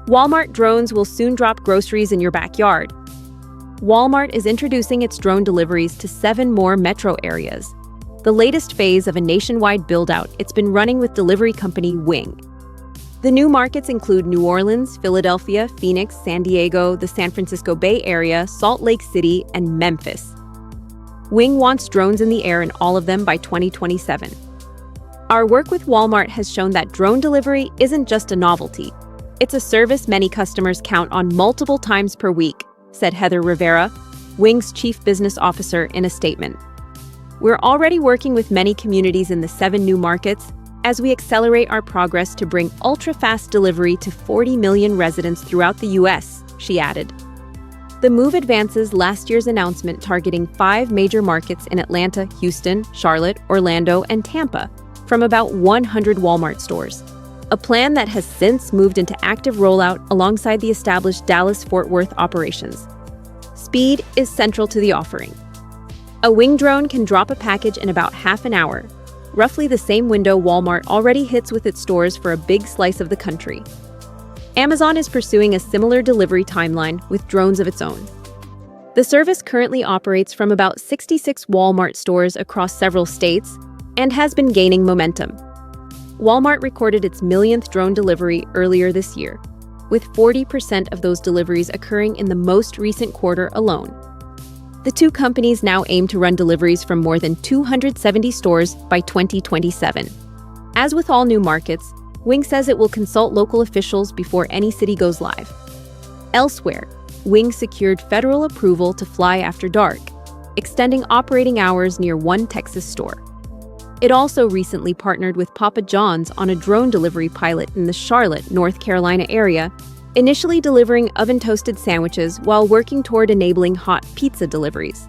Walmart drones will soon drop groceries in your backyard. Walmart is introducing its drone deliveries to 7 more metro areas. The latest phase of a nationwide build-out it's been running with delivery company Wing. The new markets include New Orleans, Philadelphia, Phoenix, San Diego, the San Francisco Bay Area, Salt Lake City, and Memphis. Wing wants drones in the air in all of them by 2027. Our work with Walmart has shown that drone delivery isn't just a novelty. It's a service many customers count on multiple times per week, said Heather Rivera, Wing's chief business officer, in a statement. We're already working with many communities in the 7 new markets as we accelerate our progress to bring ultra-fast delivery to 40 million residents throughout the U.S., she added. The move advances last year's announcement targeting 5 major markets in Atlanta, Houston, Charlotte, Orlando, and Tampa, from about 100 Walmart stores, a plan that has since moved into active rollout alongside the established Dallas-Fort Worth operations. Speed is central to the offering. A Wing drone can drop a package in about half an hour, roughly the same window Walmart already hits with its stores for a big slice of the country. Amazon is pursuing a similar delivery timeline with drones of its own. The service currently operates from about 66 Walmart stores across several states and has been gaining momentum. Walmart recorded its millionth drone delivery earlier this year, with 40% of those deliveries occurring in the most recent quarter alone. The two companies now aim to run deliveries from more than 270 stores by 2027. As with all new markets, Wing says it will consult local officials before any city goes live. Elsewhere, Wing secured federal approval to fly after dark, extending operating hours near one Texas store. It also recently partnered with Papa John's on a drone delivery pilot in the Charlotte, North Carolina area, initially delivering oven-toasted sandwiches while working toward enabling hot pizza deliveries.